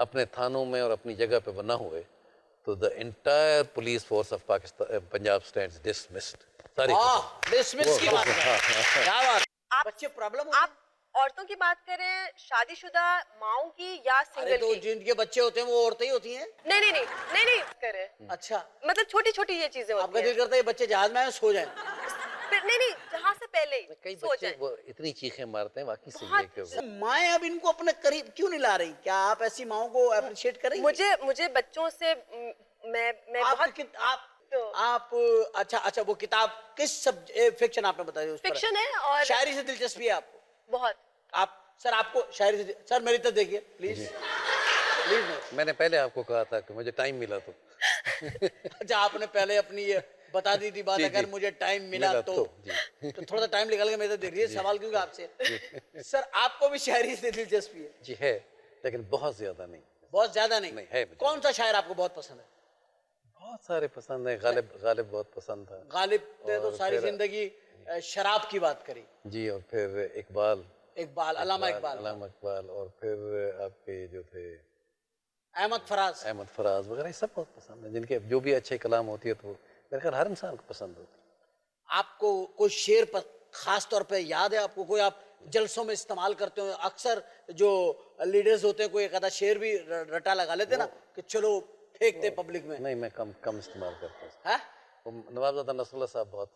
اپنے تھانوں میں اور اپنی جگہ پہ بنا ہوئے تو the entire police force of Pakistan Punjab stands dismissed. ساری ڈسمس کی بات ہے. کیا بات. بچے پرابلم ہوتے ہیں. آپ عورتوں کی بات کر رہے ہیں، شادی شدہ ماؤں کی یا سنگل تو کی؟ جن کے بچے ہوتے ہیں وہ عورتیں ہی ہوتی ہیں. نہیں کر رہے ہیں. اچھا مطلب چھوٹی چھوٹی یہ چیزیں آپ ہوتی کا ہیں. دل کرتا ہے بچے جہاز میں سو جائیں. نہیں جہاں سے پہلے کئی ہی سو بچے جائیں. وہ اتنی چیخیں مارتے ہیں واقعی سے یہ کہ مائیں اب ان کو اپنے قریب کیوں نہیں لا رہی؟ کیا آپ ایسی ماؤں کو اپریشیٹ کریں گے؟ مجھے بچوں سے میں بہت آپ اچھا وہ کتاب کس فکشن آپ نے بتایا؟ فکشن ہے اور شاعری سے دلچسپی ہے آپ کو بہت. آپ کو شاعری سے سر میری طرف دیکھیے پلیز. میں نے پہلے آپ کو کہا تھا کہ مجھے ٹائم ملا تو اچھا آپ نے پہلے اپنی یہ بتا دی تھی بات، اگر مجھے ٹائم ملا تو تھوڑا سا ٹائم نکال کے میرے دیکھ لیجیے. سوال کیوں کہ آپ سے سر آپ کو بھی شاعری سے دلچسپی ہے؟ جی ہے، لیکن بہت زیادہ نہیں. بہت زیادہ نہیں ہے. کون سا شاعر آپ کو بہت پسند ہے؟ بہت سارے پسند ہیں. غالب بہت پسند تھا. غالب نے تو ساری زندگی شراب کی بات کری. جی اور پھر اقبال، علامہ اقبال اور پھر آپ کے جو تھے احمد فراز وغیرہ، یہ سب بہت پسند ہیں. جن کے جو بھی اچھے کلام ہوتی ہے تو میرے خیال ہر انسان کو پسند ہوتی ہے. آپ کو کوئی شعر پر خاص طور پہ یاد ہے آپ کو؟ کوئی آپ جلسوں میں استعمال کرتے ہو؟ اکثر جو لیڈرز ہوتے ہیں کوئی ایک آدھا شعر بھی رٹا لگا لیتے نا کہ چلو پھینکتے پبلک میں. نہیں، میں کم استعمال کرتا ہوں. نوابزادہ نصر اللہ صاحب بہت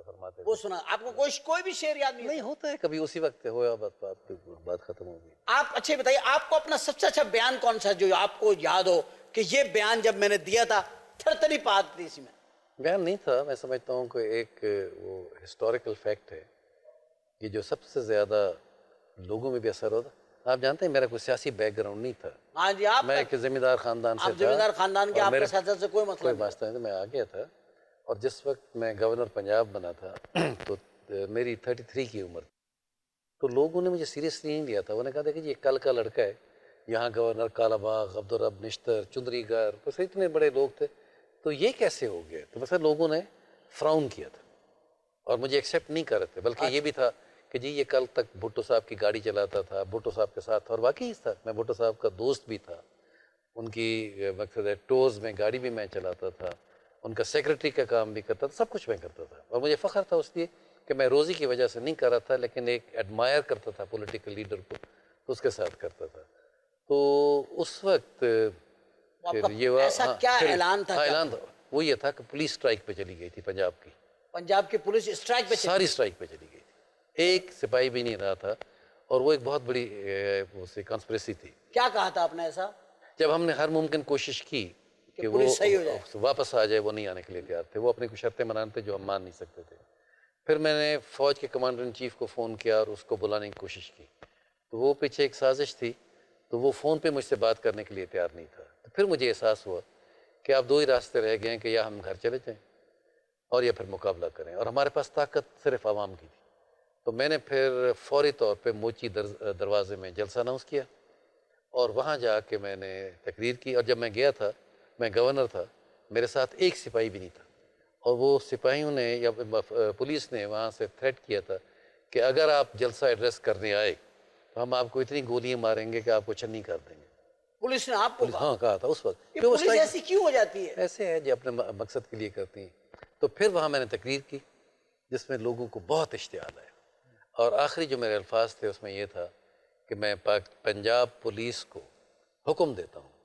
فرماتے وہ سنا آپ کو؟ کوئی بھی شعر یاد نہیں ہوتا ہے کبھی اسی وقت ہوا بات ختم ہو گئی. آپ اچھے بتائیے آپ کو اپنا سب سے اچھا بیان کون سا جو آپ کو یاد ہو کہ یہ بیان جب میں نے دیا تھا تھر تھری پات تھی اسی میں؟ بیان نہیں تھا، میں سمجھتا ہوں کہ ایک وہ ہسٹوریکل فیکٹ ہے کہ جو سب سے زیادہ لوگوں میں بھی اثر ہوتا. آپ جانتے ہیں میرا کوئی سیاسی بیک گراؤنڈ نہیں تھا. ہاں جی میں ایک زمین دار خاندان سے تھا. زمین دار خاندان کے، آپ کا سیاست سے کوئی مسئلہ نہیں؟ واسطہ نہیں. میں آ گیا تھا اور جس وقت میں گورنر پنجاب بنا تھا تو میری 33 کی عمر تھی. تو لوگوں نے مجھے سیریسلی نہیں لیا تھا. انہوں نے کہا تھا کہ یہ کل کا لڑکا ہے. یہاں گورنر کالا باغ، عبدالرب نشتر، چندری گر، بس اتنے بڑے لوگ تھے، تو یہ کیسے ہو گیا؟ تو بس لوگوں نے فراؤن کیا تھا اور مجھے ایکسیپٹ نہیں کر رہے تھے. بلکہ یہ بھی تھا کہ جی یہ کل تک بھٹو صاحب کی گاڑی چلاتا تھا، بھٹو صاحب کے ساتھ تھا. اور واقعی تھا، میں بھٹو صاحب کا دوست بھی تھا. ان کی مقصد ہے ٹورز میں گاڑی بھی میں چلاتا تھا، ان کا سیکرٹری کا کام بھی کرتا تھا، سب کچھ میں کرتا تھا. اور مجھے فخر تھا اس لیے کہ میں روزی کی وجہ سے نہیں کر رہا تھا، لیکن ایک ایڈمائر کرتا تھا پولیٹیکل لیڈر کو تو اس کے ساتھ کرتا تھا. تو اس وقت پھر یہ ایسا کیا اعلان تھا؟ اعلان تھا وہ یہ تھا کہ پولیس اسٹرائک پہ چلی گئی تھی پنجاب کی. پنجاب کی پولیس اسٹرائک پہ ساری اسٹرائک پہ چلی گئی تھی، ایک سپاہی بھی نہیں رہا تھا. اور وہ ایک بہت بڑی کانسپریسی تھی. کیا کہا تھا آپ نے ایسا؟ جب ہم نے ہر ممکن کوشش کی کہ وہ واپس آ جائے، وہ نہیں آنے کے لیے تیار تھے. وہ اپنی کچھ شرطیں منانے تھے جو ہم مان نہیں سکتے تھے. پھر میں نے فوج کے کمانڈر ان چیف کو فون کیا اور اس کو بلانے کی کوشش کی. تو وہ پیچھے ایک سازش تھی، تو وہ فون پہ مجھ سے بات کرنے کے لیے تیار نہیں تھا. تو پھر مجھے احساس ہوا کہ آپ دو ہی راستے رہ گئے ہیں کہ یا ہم گھر چلے جائیں اور یا پھر مقابلہ کریں. اور ہمارے پاس طاقت صرف عوام کی تھی. تو میں نے پھر فوری طور پہ موچی دروازے میں جلسہ اناؤنس کیا اور وہاں جا کے میں نے تقریر کی. اور جب میں گیا تھا، میں گورنر تھا، میرے ساتھ ایک سپاہی بھی نہیں تھا. اور وہ سپاہیوں نے یا پولیس نے وہاں سے تھریٹ کیا تھا کہ اگر آپ جلسہ ایڈریس کرنے آئے تو ہم آپ کو اتنی گولیاں ماریں گے کہ آپ کو چھنی کر دیں گے. پولیس نے آپ کو کہا تھا اس وقت. پولیس ایسی کیوں ہو جاتی ہے؟ ایسے ہے جو اپنے مقصد کے لیے کرتی ہیں. تو پھر وہاں میں نے تقریر کی جس میں لوگوں کو بہت اشتعال آیا. اور آخری جو میرے الفاظ تھے اس میں یہ تھا کہ میں پنجاب پولیس کو حکم دیتا ہوں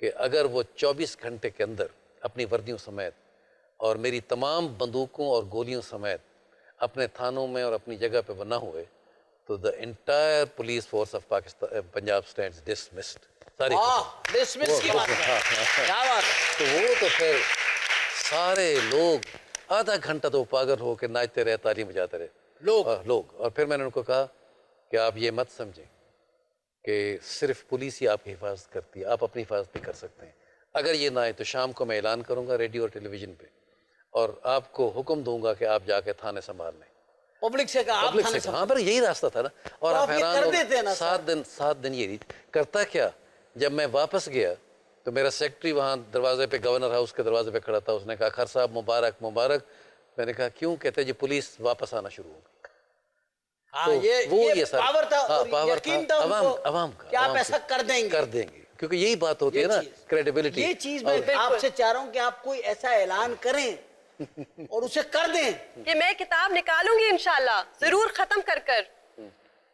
کہ اگر وہ 24 گھنٹے کے اندر اپنی وردیوں سمیت اور میری تمام بندوقوں اور گولیوں سمیت اپنے تھانوں میں اور اپنی جگہ پہ بنا ہوئے تو the entire police force of Pakistan Punjab stands dismissed. ساری ڈسمس کی بات ہے. کیا بات ہے. تو وہ تو پھر سارے لوگ آدھا گھنٹہ تو پاگل ہو کے ناچتے رہے، تعلیم بجاتے رہے لوگ. اور پھر میں نے ان کو کہا کہ آپ یہ مت سمجھیں کہ صرف پولیس ہی آپ کی حفاظت کرتی ہے، آپ اپنی حفاظت بھی کر سکتے ہیں. اگر یہ نہ آئے تو شام کو میں اعلان کروں گا ریڈیو اور ٹیلی ویژن پہ اور آپ کو حکم دوں گا کہ آپ جا کے تھانے سنبھال لیں. پبلک سے کہا؟ پبلک سے کہا. ہاں پر یہی راستہ تھا نا. اور آپ حیران ہو 7 دن یہ کرتا کیا. جب میں واپس گیا تو میرا سیکرٹری وہاں دروازے پہ گورنر ہاؤس کے دروازے پہ کھڑا تھا. اس نے کہا خر صاحب مبارک مبارک. میں نے کہا کیوں؟ کہتے جی پولیس واپس آنا شروع ہو گئی. یہ پاور تھا، یقین تھا عوام کا کہ آپ ایسا کر دیں گے. کیونکہ یہی بات ہوتی ہے نا کریڈیبلٹی. یہ چیز میں آپ سے چاہ رہا ہوں کہ آپ کوئی ایسا اعلان کریں اور اسے کر دیں. کہ میں کتاب نکالوں گی انشاءاللہ ضرور ختم کر کر.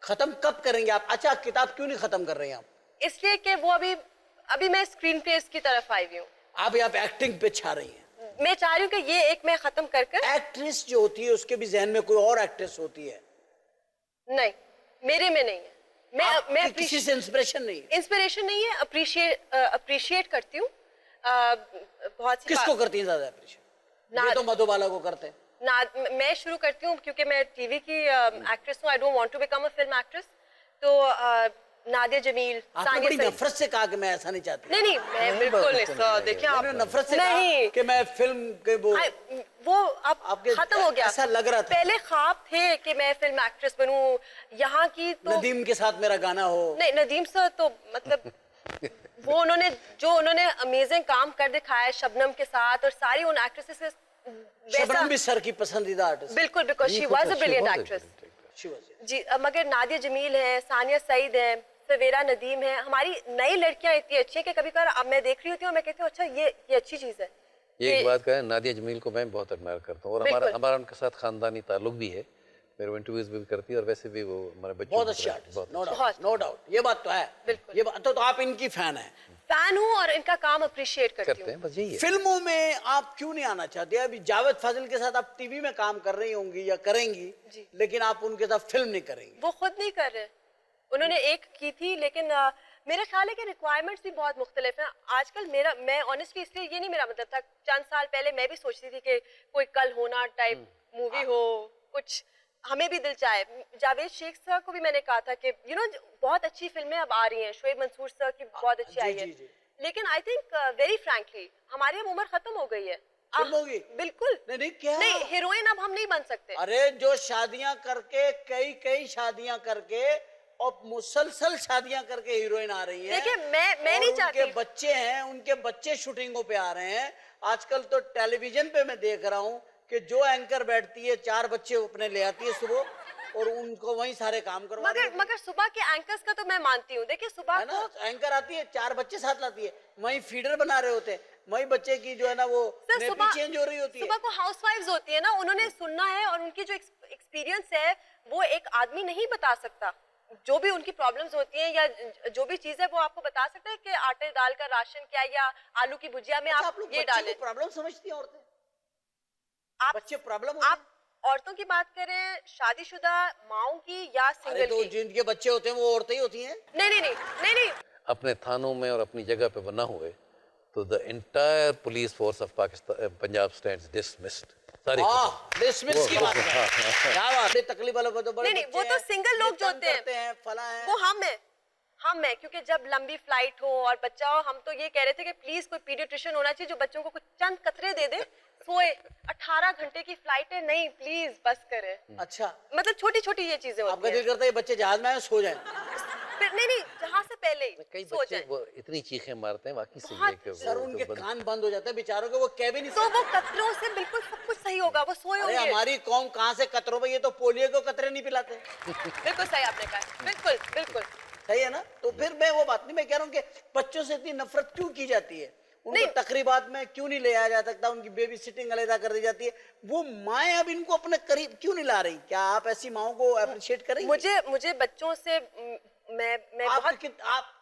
ختم کب کریں گے آپ؟ اچھا کتاب کیوں نہیں ختم کر رہے ہیں آپ؟ اس لیے کہ وہ ابھی میں اسکرین پلیز کی طرف آئی ہوئی ہوں. آپ یہاں پہ ایکٹنگ پہ چھا رہی ہیں. میں چاہ رہی ہوں کہ یہ ایک میں ختم کر کر. ایکٹریس جو ہوتی ہے اس کے بھی ذہن میں کوئی اور ایکٹریس ہوتی ہے. نہیں میرے میں نہیں ہے. میں کسی سے انسپریشن نہیں ہے. انسپریشن نہیں ہے. اپریشیٹ کرتی ہوں بہت سی. کس کو کرتی ہیں زیادہ اپریشیٹ؟ یہ تو مدھوبالا کو کرتے ہیں. میں شروع کرتی ہوں کیونکہ میں ٹی وی کی ایکٹریس ہوں. I don't want to become a film actress. تو نادیہ جمیل, آپ نے بڑی نفرت سے کہا کہ میں ایسا نہیں چاہتی. نہیں میں بالکل نہیں. دیکھیں آپ نفرت سے کہا کہ میں فلم کے وہ اب ختم ہو گیا. ایسا لگ رہا تھا پہلے خواب تھے کہ میں فلم ایکٹریس بنوں. یہاں کی تو ندیم کے ساتھ میرا گانا ہو. نہیں ندیم سر تو مطلب وہ انہوں نے امیزنگ کام کر دکھایا ہے شبنم کے ساتھ, اور ساری ان ایکٹریسز کے. شبنم بھی سر کی پسندیدہ آرٹسٹ. بالکل because she was a brilliant actress. جی مگر نادیہ جمیل ہے, ثانیہ سعید ہے, سویرا ندیم ہے. ہماری نئی لڑکیاں اتنی اچھی ہیں کہ کبھی کبھار اب میں دیکھ رہی ہوتی ہوں, میں کہتی ہوں اچھا یہ اچھی چیز ہے. یہ ایک بات کہیں, نادیہ جمیل کو میں بہت ایڈمائر کرتا ہوں, اور ہمارا ان کے ساتھ خاندانی تعلق بھی ہے. میرے انٹرویوز بھی کرتی ہے, اور ویسے بھی وہ ہمارے بچوں بہت اچھے آرٹسٹ. نو ڈاؤٹ یہ بات تو ہے. یہ بات تو آپ ان کی فین ہیں. فین ہوں اور ان کا کام اپریشیٹ کرتی ہوں. بس یہی ہے. فلموں میں آپ کیوں نہیں آنا چاہتے؟ ابھی جاوید فاضل کے ساتھ آپ ٹی وی میں کام کر رہی ہوں گی یا کریں گی, لیکن آپ ان کے ساتھ فلم نہیں کریں گی. وہ خود نہیں کر رہے. انہوں نے ایک کی تھی, لیکن میرا خیال ہے کہ ریکوائرمنٹس بھی بہت مختلف ہیں آج کل. میں آنیسٹلی اس لیے یہ نہیں میرا مطلب تھا. چند سال پہلے میں بھی سوچتی تھی کہ کوئی کل ہونا ٹائپ مووی ہو, کچھ ہمیں بھی دل چاہے. جاوید شیخ سر کو بھی میں نے کہا تھا کہ بہت اچھی فلمیں اب آ رہی ہیں. شعیب منصور سر کی بہت اچھی آئی ہے. لیکن آئی تھنک ویری فرینکلی ہماری اب عمر ختم ہو گئی ہے. بالکل نہیں, ہیروئن اب ہم نہیں بن سکتے. ارے جو شادیاں کر کے کئی شادیاں کر کے اور مسلسل شادیاں کر کے ہیروئن آ رہی ہیں. دیکھیں میں نہیں چاہتی. ان کے بچے ہیں, ان کے بچے شوٹنگوں پہ آ رہے ہیں. آج کل تو ٹیلی ویژن پہ میں دیکھ رہا ہوں کہ جو اینکر بیٹھتی ہے 4 بچے اپنے لے آتی ہے صبح, اور ان کو وہیں سارے کام کروا رہے ہیں. مگر صبح کے اینکرز کا تو میں مانتی ہوں. دیکھیں صبح کو اینکر آتی ہے, 4 بچے ساتھ لاتی ہے, وہیں فیڈر بنا رہے ہوتے ہیں, وہیں بچے کی جو ہے نا وہ نیپی چینج ہو رہی ہوتی ہے. صبح کو ہاؤس وائفز ہوتی ہے نا, انہوں نے سننا ہے, اور ان کی جو ایکسپیرینس ہے وہ ایک آدمی نہیں بتا سکتا. جو بھی ان کی پرابلمز ہوتی ہیں یا جو بھی چیز ہے وہ آپ کو بتا سکتا ہے کہ آٹے دال کا راشن کیا یا آلو کی بھجیا میں آپ یہ ڈالیں. پرابلم سمجھتی ہیں عورتیں؟ بچے پرابلم آپ عورتوں کی بات کریں, شادی شدہ ماؤں کی یا سنگل کی؟ جن کے بچے ہوتے ہیں وہ عورتیں ہی ہوتی ہیں. نہیں. اپنے تھانوں میں اور اپنی جگہ پہ بنا ہوئے تو the entire police force of Pakistan, Punjab stands dismissed. ساری ڈسمس کی بات ہے. کیا بات ہے, تکلیف والے نہیں, وہ تو سنگل لوگ جو ہوتے ہیں وہ ہم ہیں کیونکہ جب لمبی فلائٹ ہو اور بچہ ہو, ہم تو یہ کہہ رہے تھے کہ پلیز کوئی پیڈیاٹریشین ہونا چاہیے جو بچوں کو کچھ چند قطرے دے دے. سوئے 18 گھنٹے کی فلائٹ ہے, نہیں پلیز بس کرے. اچھا مطلب چھوٹی یہ چیزیں ہوتی ہیں. آپ کا دل کرتا ہے یہ بچے جہاز میں سو جائیں؟ نہیں جہاں سے پہلے کئی بچے وہ اتنی چیخیں مارتے ہیں واقعی سے یہ کہ سر ان کے کان بند ہو جاتے ہیں بیچاروں کے, وہ کہہ بھی نہیں تو وہ قطروں سے بالکل سب کچھ صحیح ہوگا, وہ سوئے ہوں گے. ہماری قوم کہاں سے قطروں پہ, یہ تو پولیو کو قطرے نہیں پلاتے. بالکل صحیح آپ نے کہا, بالکل صحیح ہے نا. تو پھر میں وہ بات نہیں, میں کہہ رہا ہوں کہ بچوں سے اتنی نفرت کیوں کی جاتی ہے؟ ان کو تقریبات میں کیوں نہیں لے آیا جا سکتا؟ ان کی بیبی سٹنگ علیحدہ کر دی جاتی ہے. وہ مائیں اب ان کو اپنے قریب کیوں نہیں لا رہی؟ کیا آپ ایسی ماؤں کو اپریشیٹ کریں گے؟ مجھے بچوں سے میں بہت آپ